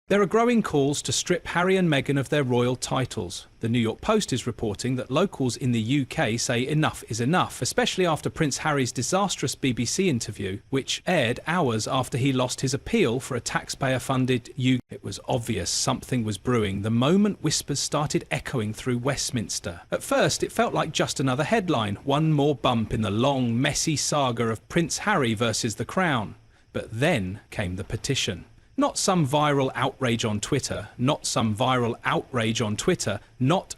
There are growing calls to strip Harry and Meghan of their royal titles. The New York Post is reporting that locals in the UK say enough is enough, especially after Prince Harry's disastrous BBC interview, which aired hours after he lost his appeal for a taxpayer-funded UK. It was obvious something was brewing the moment whispers started echoing through Westminster. At first, it felt like just another headline, one more bump in the long, messy saga of Prince Harry versus the Crown. But then came the petition. Not some viral outrage on Twitter, not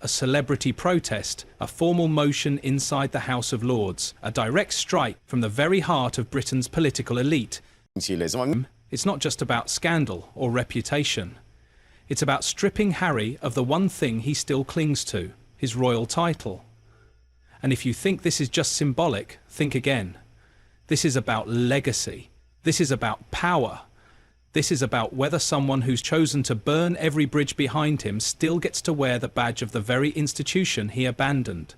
a celebrity protest, a formal motion inside the House of Lords, a direct strike from the very heart of Britain's political elite. It's not just about scandal or reputation. It's about stripping Harry of the one thing he still clings to, his royal title. And if you think this is just symbolic, think again. This is about legacy. This is about power. This is about whether someone who's chosen to burn every bridge behind him still gets to wear the badge of the very institution he abandoned.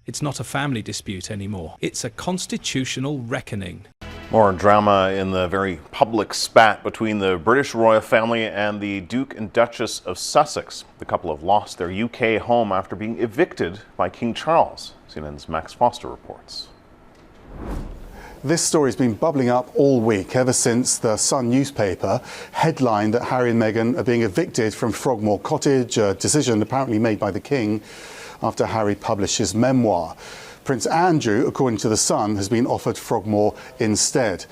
It's not a family dispute anymore. It's a constitutional reckoning. More drama in the very public spat between the British royal family and the Duke and Duchess of Sussex. The couple have lost their UK home after being evicted by King Charles. CNN's Max Foster reports. This story has been bubbling up all week, ever since the Sun newspaper headlined that Harry and Meghan are being evicted from Frogmore Cottage, a decision apparently made by the King after Harry published his memoir. Prince Andrew, according to the Sun, has been offered Frogmore instead.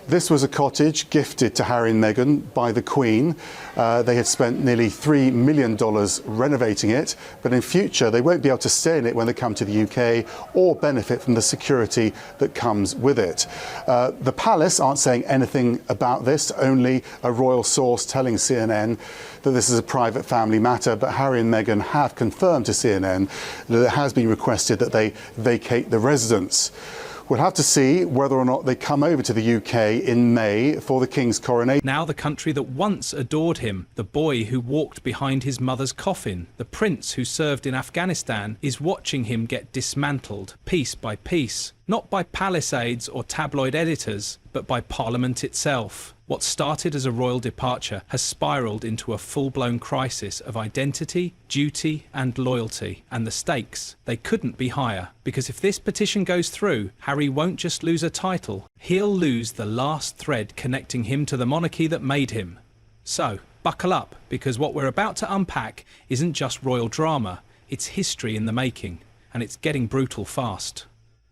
This was a cottage gifted to Harry and Meghan by the Queen. They had spent nearly $3 million renovating it, but in future they won't be able to stay in it when they come to the UK or benefit from the security that comes with it. The palace aren't saying anything about this, only a royal source telling CNN that this is a private family matter, but Harry and Meghan have confirmed to CNN that it has been requested that they vacate the residence. We'll have to see whether or not they come over to the UK in May for the King's coronation. Now the country that once adored him, the boy who walked behind his mother's coffin, the prince who served in Afghanistan, is watching him get dismantled piece by piece. Not by palace aides or tabloid editors, but by Parliament itself. What started as a royal departure has spiralled into a full-blown crisis of identity, duty and loyalty. And the stakes, they couldn't be higher. Because if this petition goes through, Harry won't just lose a title, he'll lose the last thread connecting him to the monarchy that made him. So, buckle up, because what we're about to unpack isn't just royal drama, it's history in the making. And it's getting brutal fast.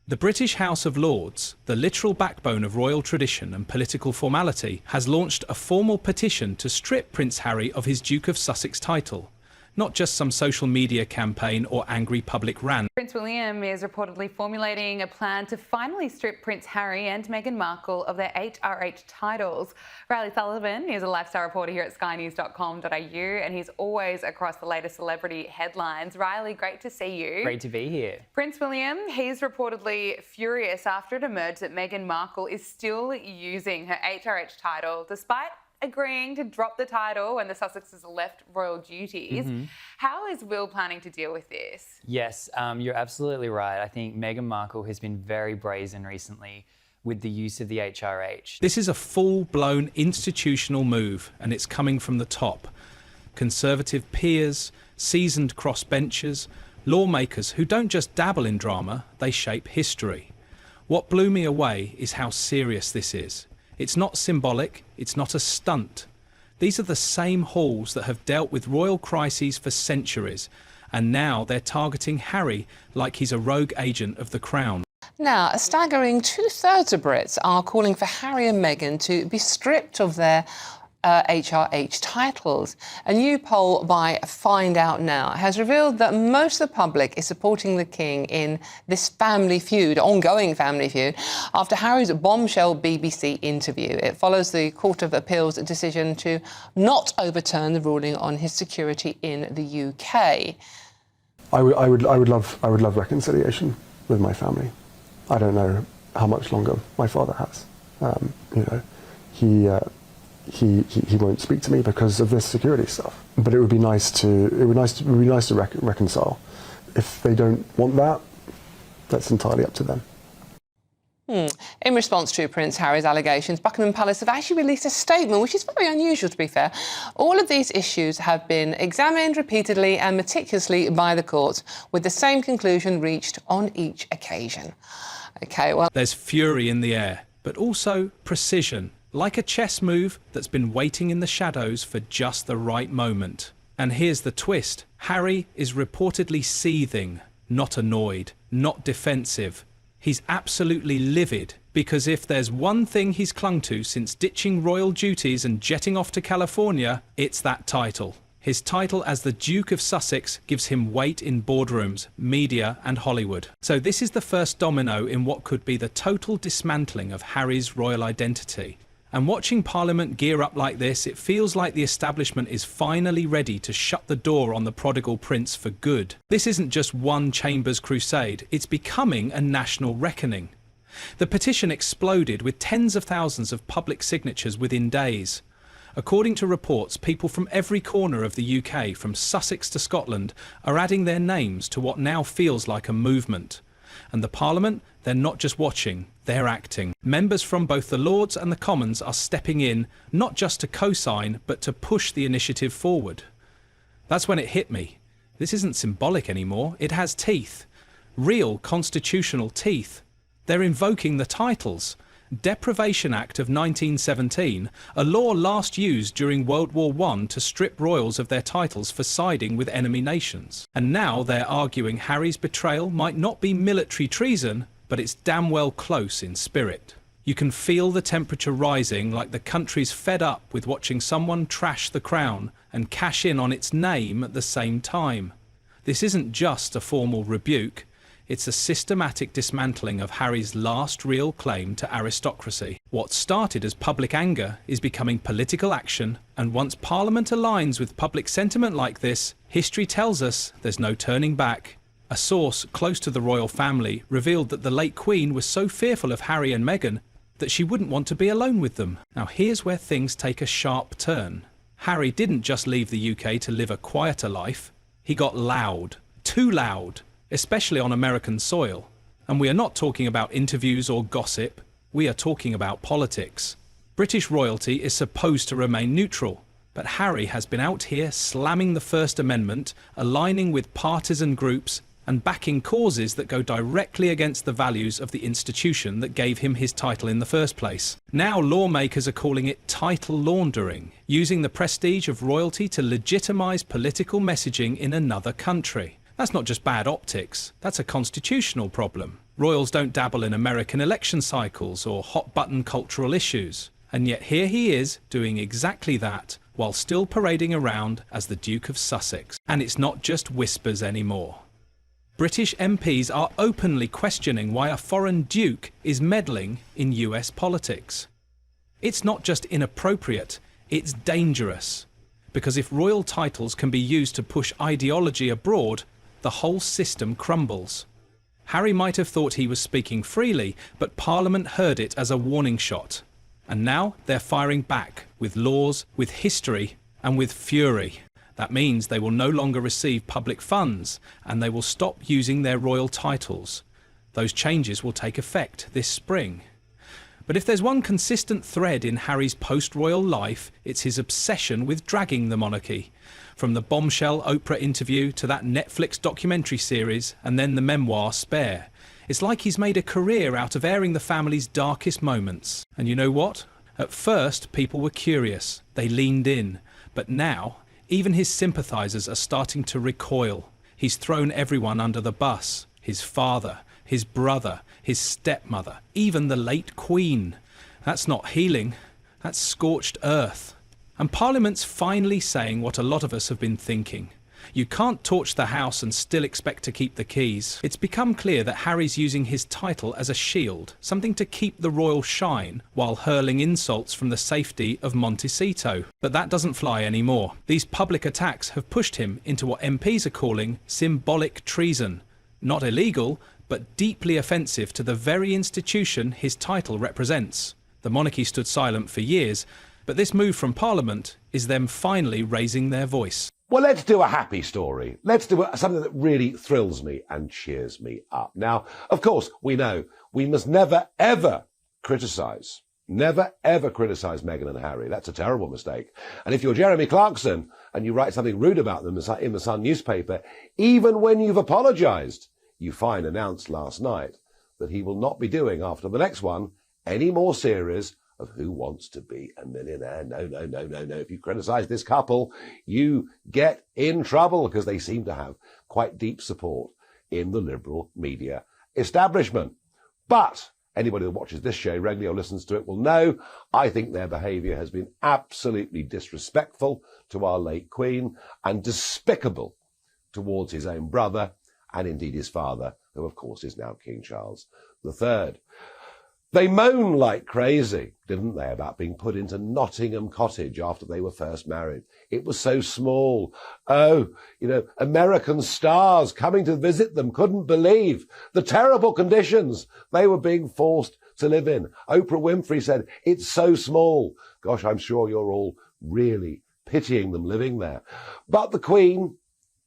The British House of Lords, the literal backbone of royal tradition and political formality, has launched a formal petition to strip Prince Harry of his Duke of Sussex title. Not just some social media campaign or angry public rant. Prince William is reportedly formulating a plan to finally strip Prince Harry and Meghan Markle of their HRH titles. Riley Sullivan is a lifestyle reporter here at skynews.com.au and he's always across the latest celebrity headlines. Riley, great to see you. Great to be here. Prince William, he's reportedly furious after it emerged that Meghan Markle is still using her HRH title despite agreeing to drop the title when the Sussexes left royal duties. How is Will planning to deal with this? Yes, you're absolutely right. I think Meghan Markle has been very brazen recently with the use of the HRH. This is a full-blown institutional move, and it's coming from the top. Conservative peers, seasoned crossbenchers, lawmakers who don't just dabble in drama, they shape history. What blew me away is how serious this is. It's not symbolic, it's not a stunt. These are the same halls that have dealt with royal crises for centuries, and now they're targeting Harry like he's a rogue agent of the Crown. Now, a staggering 2/3 of Brits are calling for Harry and Meghan to be stripped of their HRH titles. A new poll by Find Out Now has revealed that most of the public is supporting the King in this family feud, ongoing family feud, after Harry's bombshell BBC interview. It follows the Court of Appeal's decision to not overturn the ruling on his security in the UK. I would love reconciliation with my family. I don't know how much longer my father has. He won't speak to me because of this security stuff. But it would be nice to reconcile. If they don't want that, that's entirely up to them. In response to Prince Harry's allegations, Buckingham Palace have actually released a statement, which is very unusual, to be fair. All of these issues have been examined repeatedly and meticulously by the courts, with the same conclusion reached on each occasion. OK, well... There's fury in the air, but also precision, like a chess move that's been waiting in the shadows for just the right moment. And here's the twist. Harry is reportedly seething, not annoyed, not defensive. He's absolutely livid, because if there's one thing he's clung to since ditching royal duties and jetting off to California, it's that title. His title as the Duke of Sussex gives him weight in boardrooms, media and Hollywood. So this is the first domino in what could be the total dismantling of Harry's royal identity. And watching Parliament gear up like this, it feels like the establishment is finally ready to shut the door on the prodigal prince for good. This isn't just one chamber's crusade, it's becoming a national reckoning. The petition exploded with tens of thousands of public signatures within days. According to reports, people from every corner of the UK, from Sussex to Scotland, are adding their names to what now feels like a movement. And the Parliament, they're not just watching, they're acting. Members from both the Lords and the Commons are stepping in, not just to co-sign, but to push the initiative forward. That's when it hit me. This isn't symbolic anymore, it has teeth. Real constitutional teeth. They're invoking the titles. Deprivation Act of 1917, a law last used during World War I to strip royals of their titles for siding with enemy nations. And now they're arguing Harry's betrayal might not be military treason, but it's damn well close in spirit. You can feel the temperature rising, like the country's fed up with watching someone trash the crown and cash in on its name at the same time. This isn't just a formal rebuke. It's a systematic dismantling of Harry's last real claim to aristocracy. What started as public anger is becoming political action, and once Parliament aligns with public sentiment like this, history tells us there's no turning back. A source close to the royal family revealed that the late Queen was so fearful of Harry and Meghan that she wouldn't want to be alone with them. Now here's where things take a sharp turn. Harry didn't just leave the UK to live a quieter life. He got loud. Too loud. Especially on American soil. And we are not talking about interviews or gossip, we are talking about politics. British royalty is supposed to remain neutral, but Harry has been out here slamming the First Amendment, aligning with partisan groups, and backing causes that go directly against the values of the institution that gave him his title in the first place. Now lawmakers are calling it title laundering, using the prestige of royalty to legitimize political messaging in another country. That's not just bad optics, that's a constitutional problem. Royals don't dabble in American election cycles or hot-button cultural issues. And yet here he is doing exactly that, while still parading around as the Duke of Sussex. And it's not just whispers anymore. British MPs are openly questioning why a foreign duke is meddling in US politics. It's not just inappropriate, it's dangerous. Because if royal titles can be used to push ideology abroad, the whole system crumbles. Harry might have thought he was speaking freely, but Parliament heard it as a warning shot. And now they're firing back, with laws, with history, and with fury. That means they will no longer receive public funds, and they will stop using their royal titles. Those changes will take effect this spring. But if there's one consistent thread in Harry's post-royal life, it's his obsession with dragging the monarchy. From the bombshell Oprah interview to that Netflix documentary series and then the memoir Spare. It's like he's made a career out of airing the family's darkest moments. And you know what? At first, people were curious. They leaned in. But now, even his sympathisers are starting to recoil. He's thrown everyone under the bus. His father, his brother, his stepmother, even the late Queen. That's not healing. That's scorched earth. And Parliament's finally saying what a lot of us have been thinking. You can't torch the house and still expect to keep the keys. It's become clear that Harry's using his title as a shield, something to keep the royal shine, while hurling insults from the safety of Montecito. But that doesn't fly anymore. These public attacks have pushed him into what MPs are calling symbolic treason. Not illegal, but deeply offensive to the very institution his title represents. The monarchy stood silent for years, but this move from Parliament is them finally raising their voice. Well, let's do a happy story. Let's do something that really thrills me and cheers me up. Now, of course, we know we must never, ever criticise Meghan and Harry. That's a terrible mistake. And if you're Jeremy Clarkson and you write something rude about them in the Sun newspaper, even when you've apologised, you find announced last night that he will not be doing, after the next one, any more series of Who Wants to Be a Millionaire. No. If you criticise this couple, you get in trouble, because they seem to have quite deep support in the liberal media establishment. But anybody that watches this show regularly or listens to it will know I think their behaviour has been absolutely disrespectful to our late Queen and despicable towards his own brother and indeed his father, who of course is now King Charles III. They moaned like crazy, didn't they, about being put into Nottingham Cottage after they were first married. It was so small. Oh, American stars coming to visit them couldn't believe the terrible conditions they were being forced to live in. Oprah Winfrey said, it's so small. Gosh, I'm sure you're all really pitying them living there. But the Queen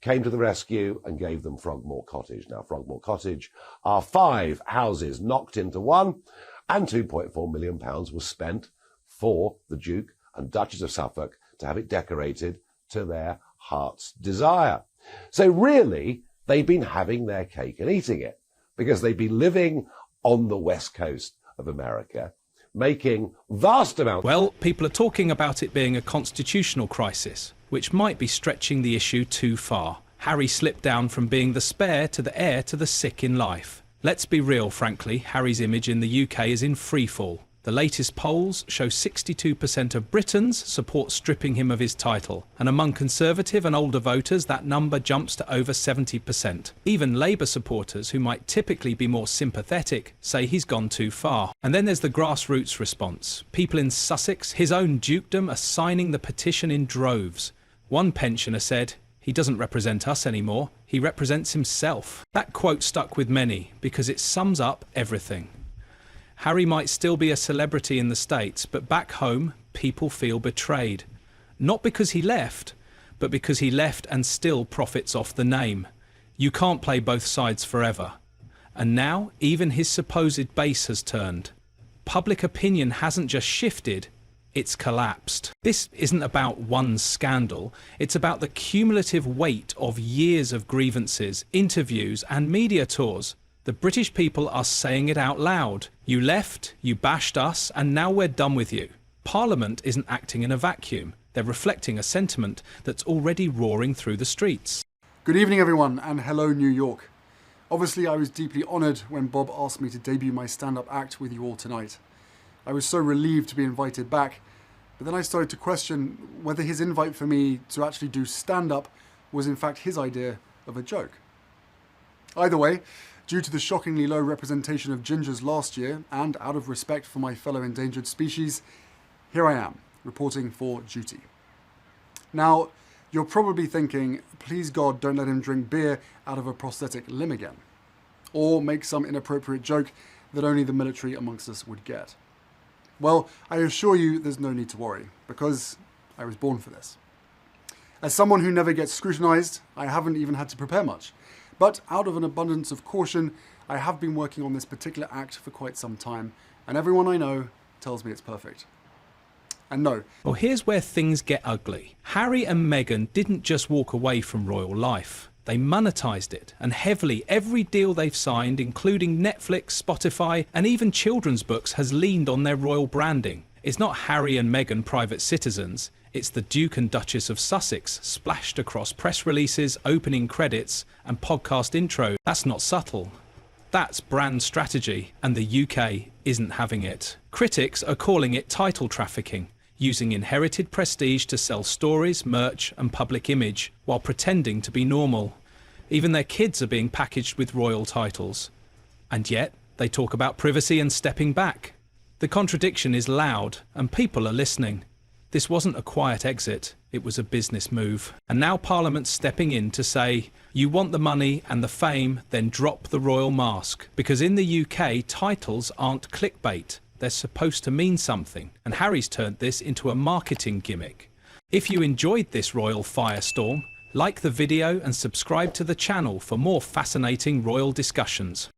came to the rescue and gave them Frogmore Cottage. Now, Frogmore Cottage are 5 houses knocked into one, and £2.4 million was spent for the Duke and Duchess of Suffolk to have it decorated to their heart's desire. So really, they've been having their cake and eating it, because they've been living on the west coast of America, making vast amounts... Well, people are talking about it being a constitutional crisis, which might be stretching the issue too far. Harry slipped down from being the spare to the heir to the sick in life. Let's be real, frankly, Harry's image in the UK is in freefall. The latest polls show 62% of Britons support stripping him of his title, and among Conservative and older voters that number jumps to over 70%. Even Labour supporters, who might typically be more sympathetic, say he's gone too far. And then there's the grassroots response. People in Sussex, his own dukedom, are signing the petition in droves. One pensioner said, "He doesn't represent us anymore, he represents himself." That quote stuck with many because it sums up everything. Harry might still be a celebrity in the States, but back home, people feel betrayed. Not because he left, but because he left and still profits off the name. You can't play both sides forever. And now, even his supposed base has turned. Public opinion hasn't just shifted, it's collapsed. This isn't about one scandal, it's about the cumulative weight of years of grievances, interviews and media tours. The British people are saying it out loud. You left, you bashed us, and now we're done with you. Parliament isn't acting in a vacuum. They're reflecting a sentiment that's already roaring through the streets. Good evening, everyone, and hello, New York. Obviously, I was deeply honoured when Bob asked me to debut my stand-up act with you all tonight. I was so relieved to be invited back, but then I started to question whether his invite for me to actually do stand-up was in fact his idea of a joke. Either way, due to the shockingly low representation of gingers last year, and out of respect for my fellow endangered species, here I am, reporting for duty. Now, you're probably thinking, please God, don't let him drink beer out of a prosthetic limb again, or make some inappropriate joke that only the military amongst us would get. Well, I assure you there's no need to worry, because I was born for this. As someone who never gets scrutinised, I haven't even had to prepare much. But out of an abundance of caution, I have been working on this particular act for quite some time, and everyone I know tells me it's perfect. And no. Well, here's where things get ugly. Harry and Meghan didn't just walk away from royal life. They monetised it, and heavily every deal they've signed, including Netflix, Spotify, and even children's books, has leaned on their royal branding. It's not Harry and Meghan private citizens. It's the Duke and Duchess of Sussex splashed across press releases, opening credits and podcast intro. That's not subtle. That's brand strategy, and the UK isn't having it. Critics are calling it title trafficking, using inherited prestige to sell stories, merch and public image while pretending to be normal. Even their kids are being packaged with royal titles. And yet, they talk about privacy and stepping back. The contradiction is loud, and people are listening. This wasn't a quiet exit, it was a business move. And now Parliament's stepping in to say, you want the money and the fame, then drop the royal mask. Because in the UK, titles aren't clickbait. They're supposed to mean something. And Harry's turned this into a marketing gimmick. If you enjoyed this royal firestorm, like the video and subscribe to the channel for more fascinating royal discussions.